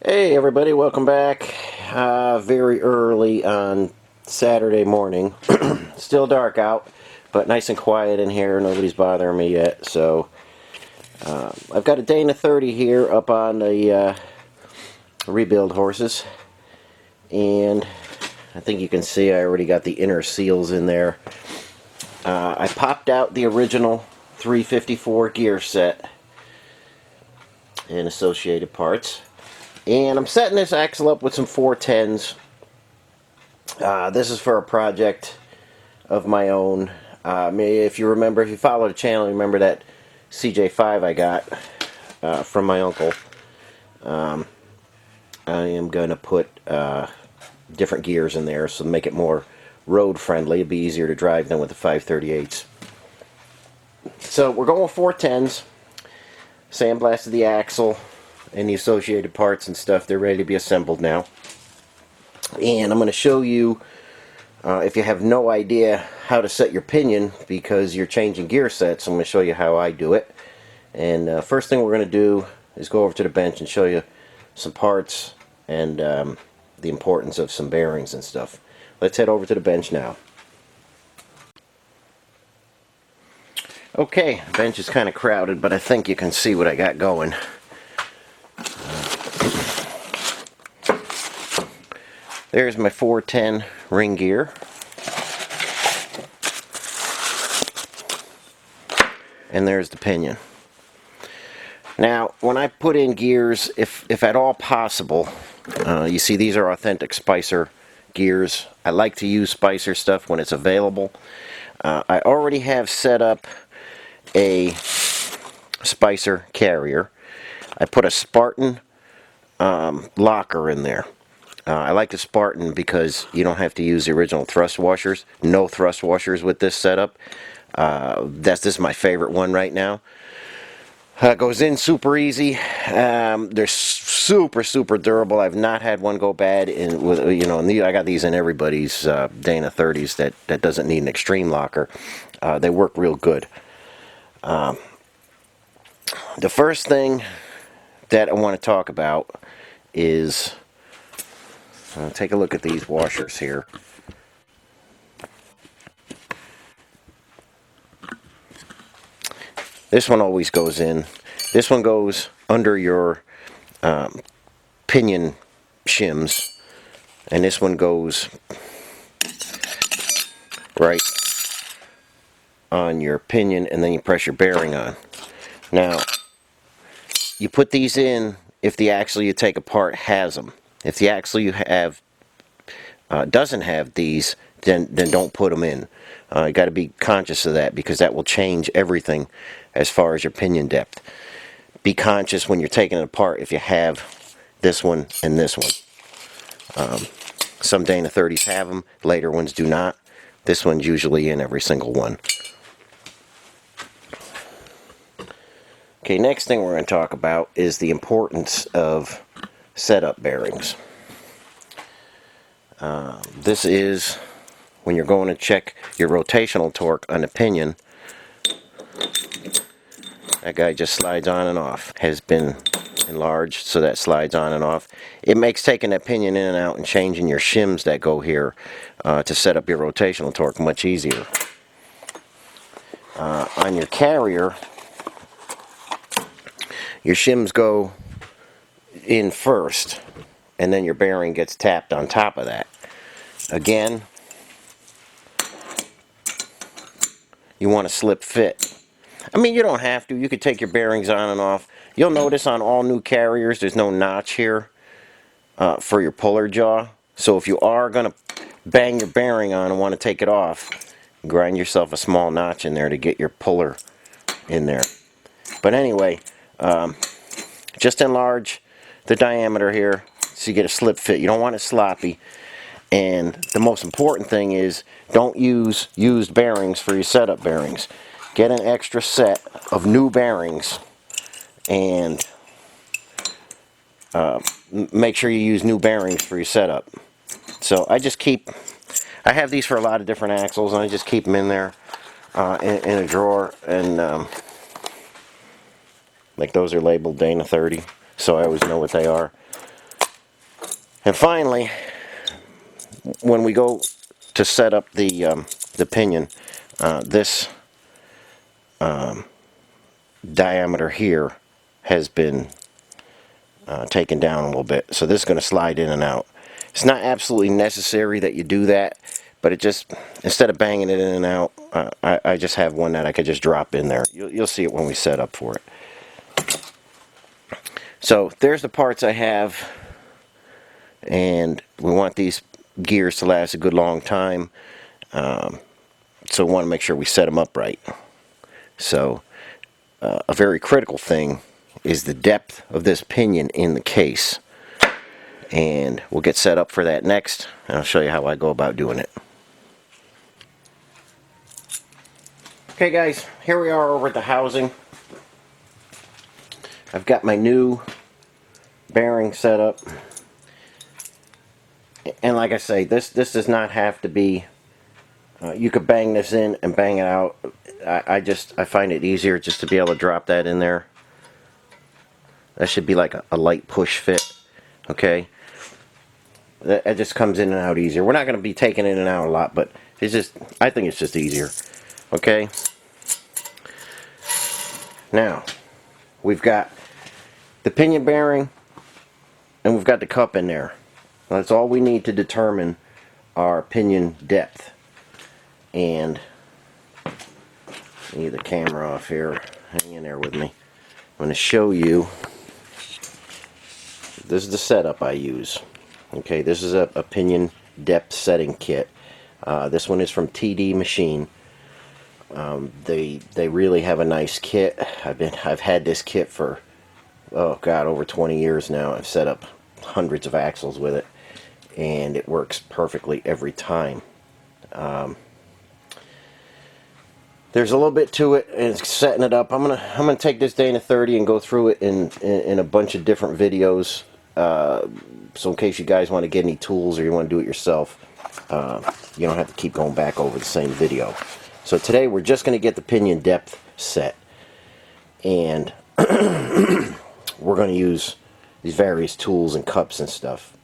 Hey everybody, welcome back. Very early on Saturday morning. Still dark out, but nice and quiet in here. Nobody's bothering me yet. So I've got a Dana 30 here up on the rebuild horses, and I think you can see I already got the inner seals in there. I popped out the original 354 gear set and associated parts. And I'm setting this axle up with some 410s. This is for a project of my own. If you remember, if you follow the channel, you remember that CJ5 I got from my uncle. I am going to put different gears in there so make it more road friendly. It'd be easier to drive than with the 538s. So we're going 410s. Sandblasted the axle and the associated parts and stuff. They're ready to be assembled now. And I'm going to show you, if you have no idea how to set your pinion because you're changing gear sets, I'm going to show you how I do it. And first thing we're going to do is go over to the bench and show you some parts and the importance of some bearings and stuff. Let's head over to the bench now. Okay, the bench is kind of crowded, but I think you can see what I got going. There's my 410 ring gear. And there's the pinion. Now, when I put in gears, if at all possible, you see these are authentic Spicer gears. I like to use Spicer stuff when it's available. I already have set up a Spicer carrier. I put a Spartan locker in there. I like the Spartan because you don't have to use the original thrust washers. No thrust washers with this setup. This is my favorite one right now. Goes in super easy. They're super durable. I've not had one go bad. I got these in everybody's Dana 30s that doesn't need an extreme locker. They work real good. The first thing that I want to talk about is take a look at these washers here. This one always goes in. This one goes under your pinion shims, and this one goes right on your pinion, and then you press your bearing on. Now, you put these in if the axle you take apart has them. If the axle you have doesn't have these, then don't put them in. You got to be conscious of that because that will change everything as far as your pinion depth. Be conscious when you're taking it apart if you have this one and this one. Some Dana 30s have them, later ones do not. This one's usually in every single one. Okay, next thing we're going to talk about is the importance of setup bearings. This is when you're going to check your rotational torque on the pinion. That guy just slides on and off. Has been enlarged so that slides on and off. It makes taking that pinion in and out and changing your shims that go here to set up your rotational torque much easier. On your carrier, your shims go in first, and then your bearing gets tapped on top of that. Again, you want to slip fit. I mean, you don't have to. You could take your bearings on and off. You'll notice on all new carriers there's no notch here for your puller jaw. So if you are going to bang your bearing on and want to take it off, grind yourself a small notch in there to get your puller in there. But anyway, just enlarge the diameter here so you get a slip fit. You don't want it sloppy. And the most important thing is don't use used bearings for your setup bearings. Get an extra set of new bearings and make sure you use new bearings for your setup. So I have these for a lot of different axles, and I just keep them in there in a drawer, and like those are labeled Dana 30, so I always know what they are. And finally, when we go to set up the pinion, this diameter here has been taken down a little bit, so this is going to slide in and out. It's not absolutely necessary that you do that, but it just, instead of banging it in and out, I just have one that I could just drop in there. You'll see it when we set up for it. So there's the parts I have, and we want these gears to last a good long time, so we want to make sure we set them up right. So a very critical thing is the depth of this pinion in the case, and we'll get set up for that next, and I'll show you how I go about doing it. Okay guys, here we are over at the housing. I've got my new bearing set up, and like I say, this does not have to be, you could bang this in and bang it out. I find it easier just to be able to drop that in there. That should be like a light push fit, okay? That just comes in and out easier. We're not going to be taking in and out a lot, but it's just, I think it's just easier, okay? Now, we've got the pinion bearing, and we've got the cup in there. That's all we need to determine our pinion depth. And leave the camera off here. Hang in there with me. I'm going to show you. This is the setup I use. Okay, this is a pinion depth setting kit. This one is from TD Machine. They really have a nice kit. I've had this kit for, oh god, over 20 years now. I've set up hundreds of axles with it, and it works perfectly every time. There's a little bit to it, and it's setting it up. I'm gonna take this Dana 30 and go through it in a bunch of different videos. So in case you guys want to get any tools or you want to do it yourself, you don't have to keep going back over the same video. So today we're just going to get the pinion depth set, and we're going to use these various tools and cups and stuff.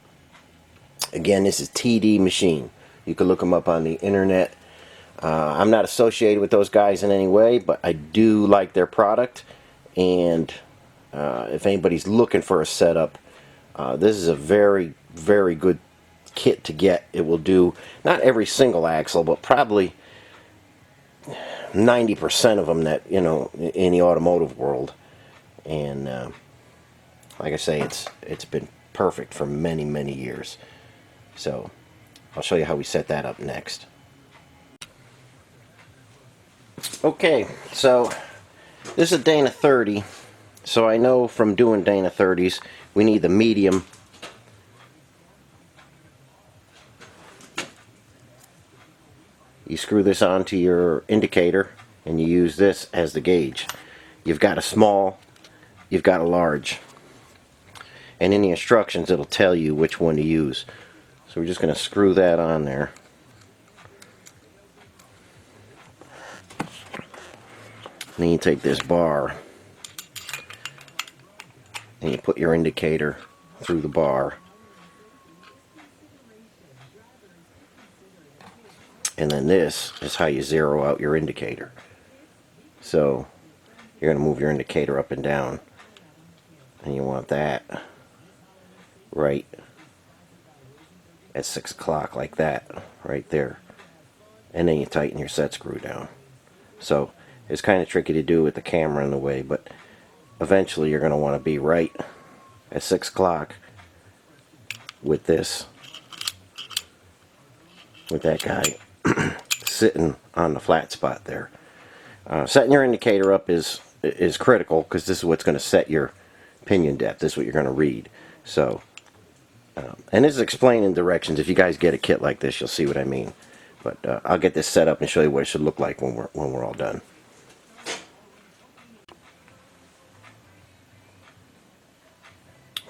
Again, this is TD Machine. You can look them up on the internet. I'm not associated with those guys in any way, but I do like their product, and if anybody's looking for a setup, this is a very, very good kit to get. It will do not every single axle, but probably 90% of them that, you know, in the automotive world. And like I say, it's been perfect for many, many years. So I'll show you how we set that up next. Okay, so this is a Dana 30, so I know from doing Dana 30s we need the medium. You screw this onto your indicator and you use this as the gauge. You've got a small, you've got a large, and in the instructions it'll tell you which one to use. So we're just going to screw that on there. Then you take this bar and you put your indicator through the bar, and then this is how you zero out your indicator. So you're going to move your indicator up and down, and you want that right at 6 o'clock, like that, right there. And then you tighten your set screw down. So it's kind of tricky to do with the camera in the way, but eventually you're going to want to be right at 6 o'clock with this, with that guy sitting on the flat spot there. Setting your indicator up is critical, because this is what's going to set your pinion depth. This is what you're going to read. So, and this is explaining directions. If you guys get a kit like this, you'll see what I mean. But I'll get this set up and show you what it should look like when we're all done.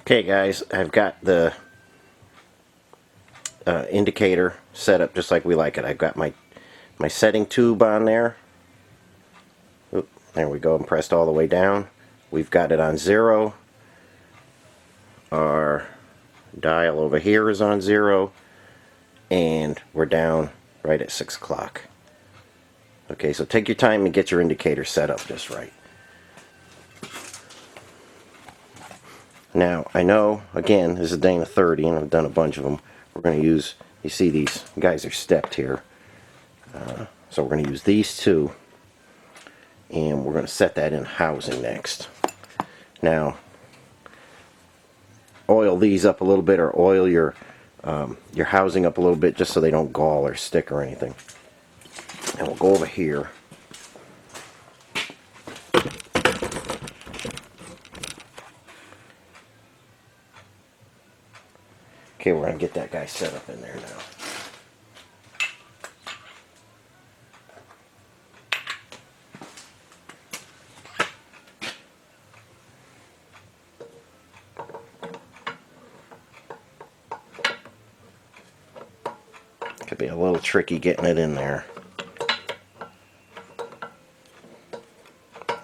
Okay guys, I've got the indicator set up just like we like it. I've got my setting tube on there. Oop, there we go, and pressed all the way down. We've got it on 0. Our dial over here is on 0, and we're down right at 6 o'clock. Okay, so take your time and get your indicator set up just right. Now, I know, again, this is Dana 30, and I've done a bunch of them. We're going to use, you see these guys are stepped here. So we're going to use these two, and we're going to set that in housing next. Now, oil these up a little bit, or oil your housing up a little bit, just so they don't gall or stick or anything. And we'll go over here. Okay, we're going to get that guy set up in there now. Could be a little tricky getting it in there.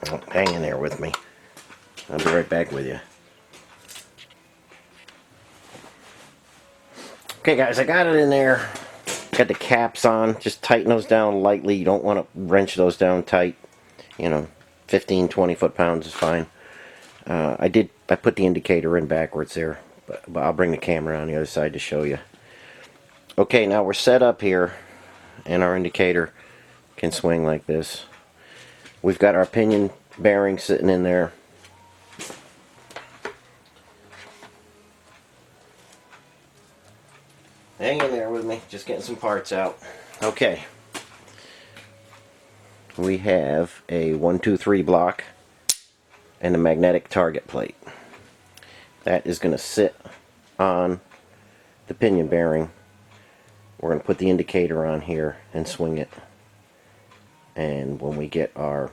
Oh, hang in there with me. I'll be right back with you. Okay guys, I got it in there. Got the caps on. Just tighten those down lightly. You don't want to wrench those down tight. You know, 15, 20 foot-pounds is fine. I put the indicator in backwards there, but I'll bring the camera on the other side to show you. Okay, now we're set up here, and our indicator can swing like this. We've got our pinion bearing sitting in there. Hang in there with me, just getting some parts out. Okay. We have a 1, 2, 3 block and a magnetic target plate. That is going to sit on the pinion bearing. We're going to put the indicator on here and swing it. And when we get our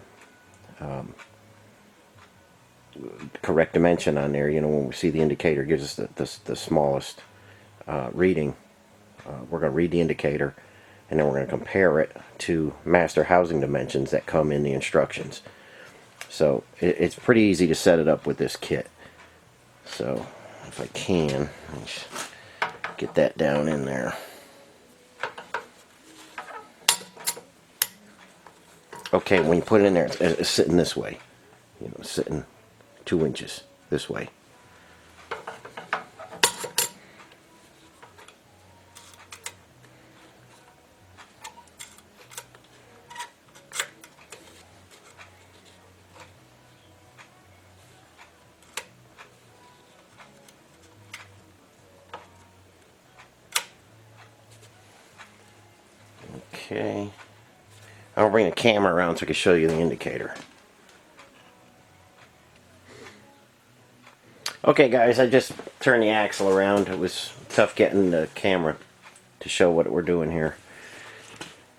correct dimension on there, you know, when we see the indicator gives us the smallest reading, we're going to read the indicator, and then we're going to compare it to master housing dimensions that come in the instructions. So it's pretty easy to set it up with this kit. So if I can, let's get that down in there. Okay, when you put it in there, it's sitting this way. You know, sitting 2 inches this way. Okay. I'll bring the camera around so I can show you the indicator. Okay guys, I just turned the axle around. It was tough getting the camera to show what we're doing here.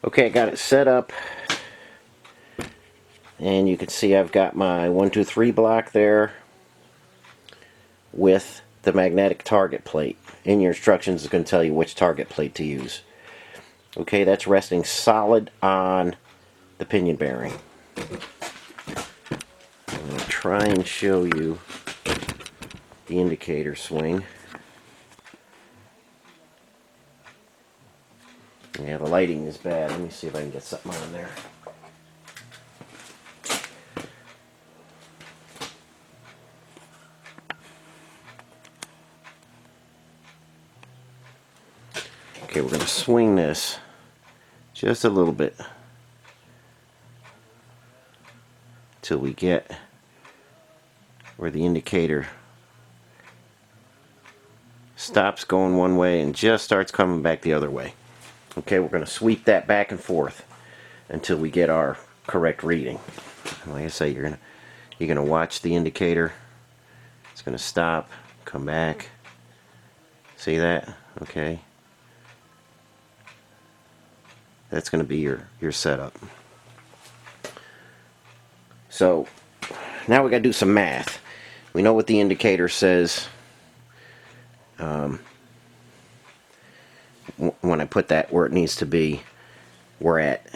Okay, I got it set up. And you can see I've got my 1, 2, 3 block there with the magnetic target plate. In your instructions, it's going to tell you which target plate to use. Okay, that's resting solid on the pinion bearing. I'm going to try and show you the indicator swing. Yeah, the lighting is bad. Let me see if I can get something on there. Okay, we're going to swing this just a little bit till we get where the indicator stops going one way and just starts coming back the other way. Okay, we're going to sweep that back and forth until we get our correct reading. Like I say, you're gonna watch the indicator. It's going to stop, come back. See that? Okay. That's going to be your setup. So now we got to do some math. We know what the indicator says. When I put that where it needs to be, we're at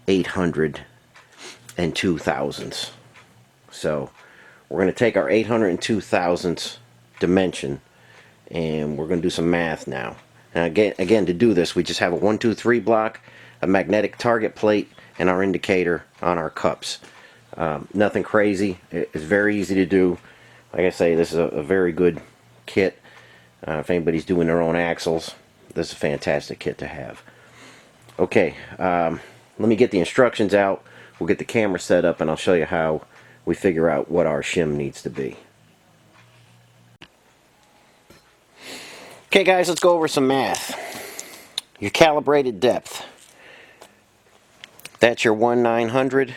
802 thousandths. So we're going to take our 802 thousandths dimension and we're going to do some math now. Now again, to do this, we just have a 1, 2, 3 block, a magnetic target plate, and our indicator on our cups. Nothing crazy. It's very easy to do. Like I say, this is a very good kit. If anybody's doing their own axles, this is a fantastic kit to have. Okay, let me get the instructions out. We'll get the camera set up, and I'll show you how we figure out what our shim needs to be. Okay guys, let's go over some math. Your calibrated depth. That's your 1/900.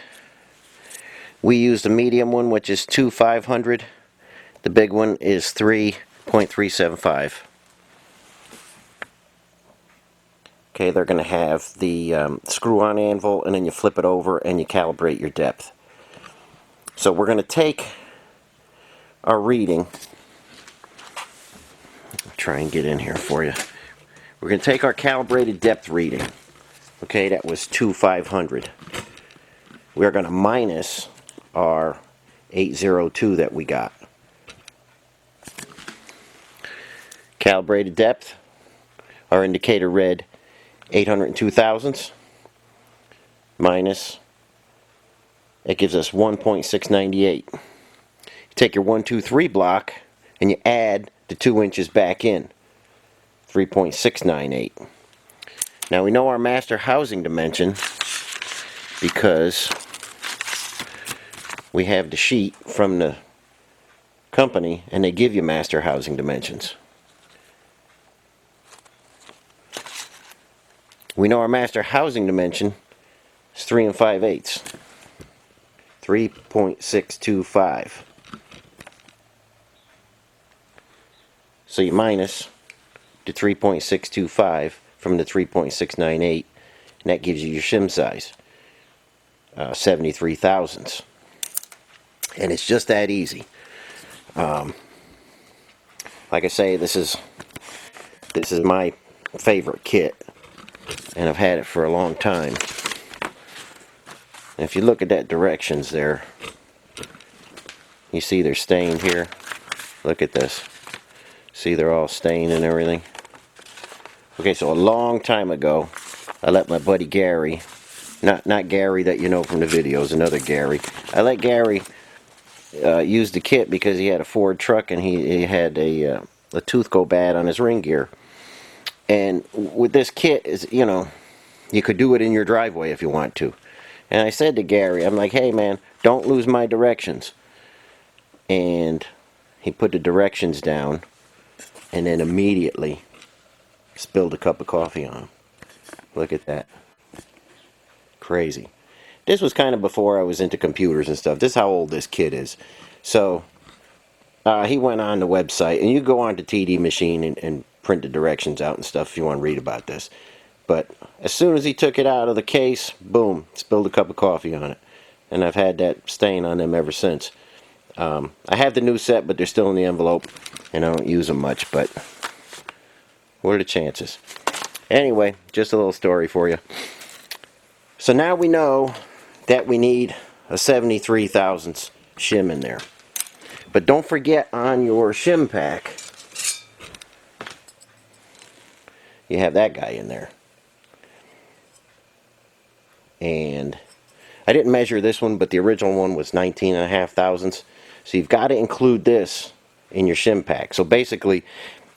We used a medium one, which is 2/500. The big one is 3.375. Okay, they're going to have the screw-on anvil, and then you flip it over and you calibrate your depth. So we're going to take our reading. I'll try and get in here for you. We're going to take our calibrated depth reading. Okay, that was 2/500. We're going to minus our 802 that we got. Calibrated depth, our indicator read 802 thousandths minus, it gives us 1.698. You take your 1, 2, 3 block and you add the 2 inches back in, 3.698. Now we know our master housing dimension because we have the sheet from the company and they give you master housing dimensions. We know our master housing dimension is 3 5/8, 3.625. So you minus the 3.625 from the 3.698, and that gives you your shim size, 73 thousandths. And it's just that easy. Like I say, this is my favorite kit, and I've had it for a long time. And if you look at that directions there, you see they're stained here. Look at this. See, they're all stained and everything. Okay, so a long time ago, I let my buddy Gary, not Gary that you know from the videos, another Gary. I let Gary use the kit because he had a Ford truck and he had a tooth go bad on his ring gear. And with this kit, is you could do it in your driveway if you want to. And I said to Gary, I'm like, hey man, don't lose my directions. And he put the directions down and then immediately spilled a cup of coffee on him. Look at that. Crazy. This was kind of before I was into computers and stuff. This is how old this kid is. So he went on the website, and you go on to TD Machine and print the directions out and stuff if you want to read about this. But as soon as he took it out of the case, boom, spilled a cup of coffee on it. And I've had that stain on them ever since. I have the new set, but they're still in the envelope, and I don't use them much, but what are the chances? Anyway, just a little story for you. So now we know that we need a 73 thousandths shim in there. But don't forget, on your shim pack, you have that guy in there. And I didn't measure this one, but the original one was 19.5 thousandths. So you've got to include this in your shim pack. So basically,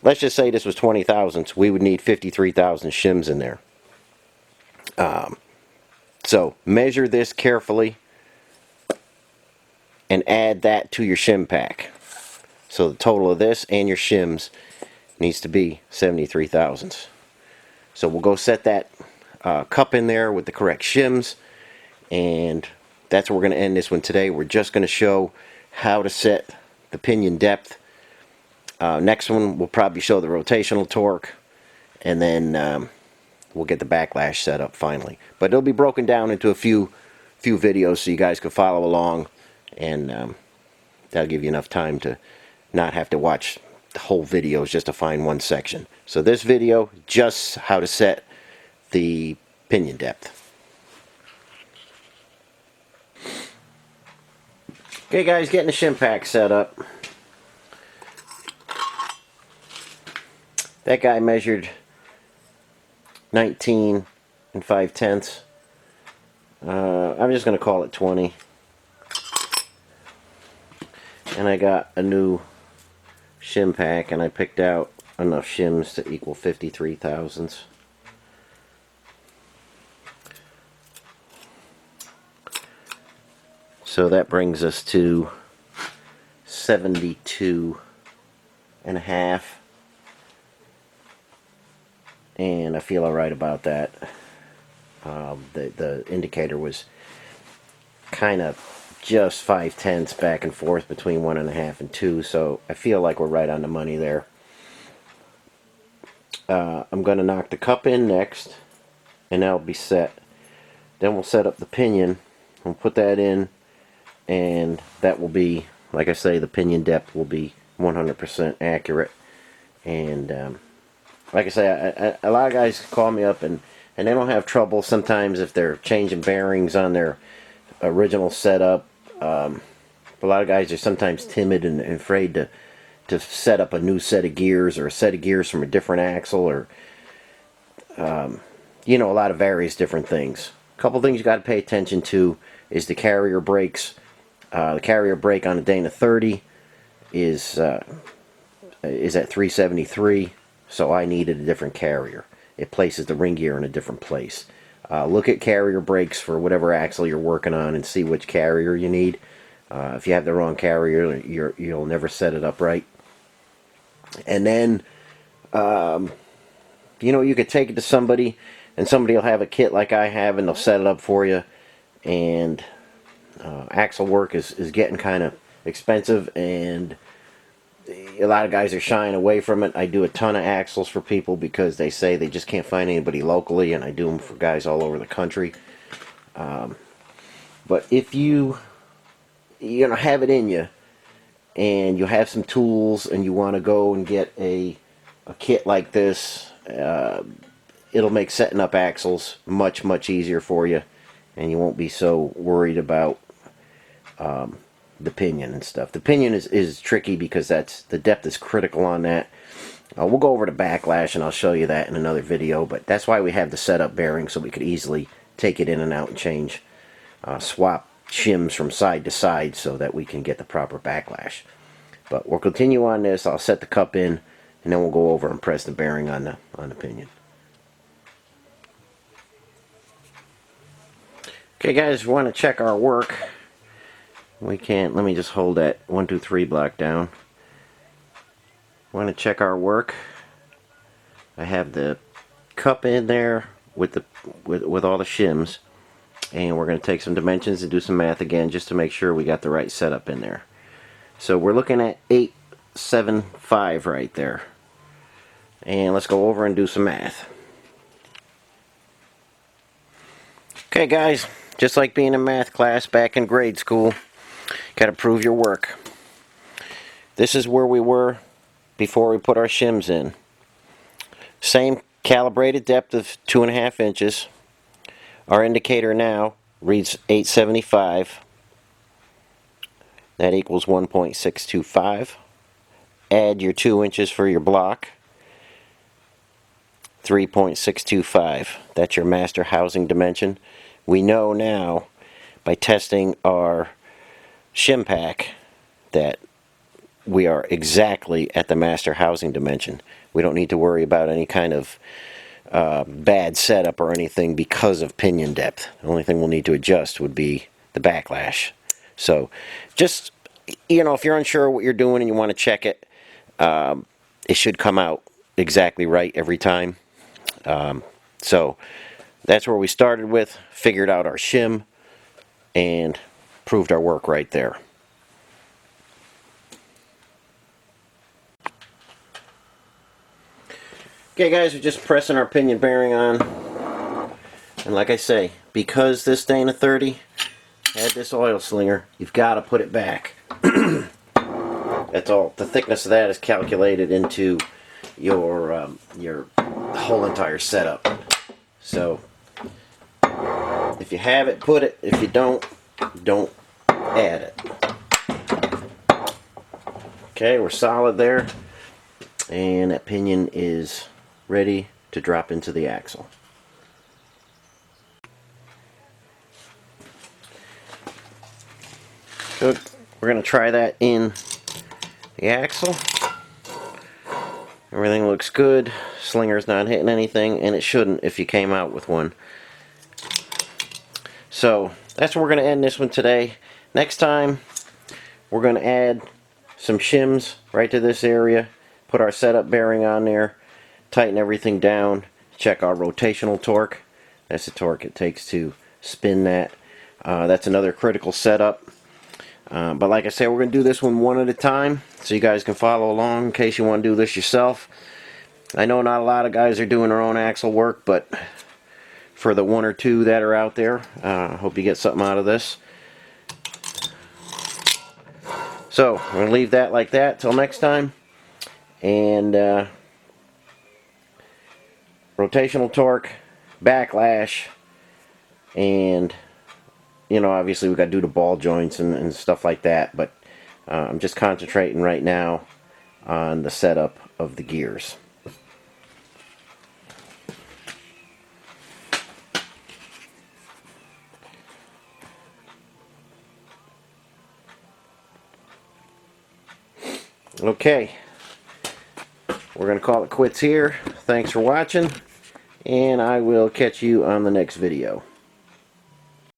let's just say this was 20 thousandths. We would need 53,000 shims in there. So measure this carefully and add that to your shim pack. So the total of this and your shims needs to be 73 thousandths. So we'll go set that cup in there with the correct shims, and that's where we're going to end this one today. We're just going to show how to set the pinion depth. Next one we'll probably show the rotational torque, and then we'll get the backlash set up finally. But it'll be broken down into a few videos so you guys can follow along, and that'll give you enough time to not have to watch the whole videos just to find one section. So this video, just how to set the pinion depth. Okay guys, getting the shim pack set up. That guy measured 19 and 5/10. I'm just going to call it 20. And I got a new shim pack, and I picked out enough shims to equal 53 thousandths. So that brings us to 72 and a half. And I feel alright about that. The indicator was kind of just 5/10 back and forth between 1.5 and 2, so I feel like we're right on the money there. I'm going to knock the cup in next, and that'll be set. Then we'll set up the pinion. We'll put that in, and that will be, like I say, the pinion depth will be 100% accurate. And like I say, a lot of guys call me up and they don't have trouble sometimes if they're changing bearings on their original setup. A lot of guys are sometimes timid and afraid to set up a new set of gears, or a set of gears from a different axle, or you know, a lot of various different things. A couple things you got to pay attention to is the carrier brakes. The carrier brake on a Dana 30 is at 373, so I needed a different carrier. It places the ring gear in a different place. Look at carrier brakes for whatever axle you're working on and see which carrier you need. If you have the wrong carrier, you'll never set it up right. And then, you know, you could take it to somebody, and somebody will have a kit like I have, and they'll set it up for you. And axle work is getting kind of expensive, and a lot of guys are shying away from it. I do a ton of axles for people because they say they just can't find anybody locally, and I do them for guys all over the country. But if you have it in you, and you have some tools, and you want to go and get a kit like this, it'll make setting up axles much easier for you, and you won't be so worried about the pinion and stuff. The pinion is tricky because the depth is critical on that. We'll go over the backlash, and I'll show you that in another video, but that's why we have the setup bearing, so we could easily take it in and out and change, swap shims from side to side so that we can get the proper backlash. But we'll continue on this. I'll set the cup in, and then we'll go over and press the bearing on the pinion. Okay guys, we want to check our work. Let me just hold that 1, 2, 3 block down. Want to check our work. I have the cup in there with all the shims, and we're going to take some dimensions and do some math again just to make sure we got the right setup in there. So we're looking at 875 right there. And let's go over and do some math. Okay guys, just like being in math class back in grade school, got to prove your work. This is where we were before we put our shims in. Same calibrated depth of 2.5 inches. Our indicator now reads 875. That equals 1.625. Add your 2 inches for your block. 3.625. That's your master housing dimension. We know now by testing our shim pack that we are exactly at the master housing dimension. We don't need to worry about any kind of bad setup or anything because of pinion depth. The only thing we'll need to adjust would be the backlash. So just, if you're unsure what you're doing and you want to check it, it should come out exactly right every time. So that's where we started with, figured out our shim, and proved our work right there. Okay guys, we're just pressing our pinion bearing on, and like I say, because this Dana 30 had this oil slinger, you've got to put it back. That's all. The thickness of that is calculated into your whole entire setup. So if you have it, put it. If you don't add it. Okay, we're solid there. And that pinion is ready to drop into the axle. So we're going to try that in the axle. Everything looks good. Slinger's not hitting anything, and it shouldn't if you came out with one. So that's where we're going to end this one today. Next time, we're going to add some shims right to this area, put our setup bearing on there, tighten everything down, check our rotational torque. That's the torque it takes to spin that. That's another critical setup. But like I said, we're going to do this one at a time so you guys can follow along in case you want to do this yourself. I know not a lot of guys are doing their own axle work, but for the one or two that are out there, I hope you get something out of this. So, I'm going to leave that like that till next time. And rotational torque, backlash, and you know, obviously we got to do the ball joints and stuff like that, but I'm just concentrating right now on the setup of the gears. Okay, we're going to call it quits here. Thanks for watching, and I will catch you on the next video.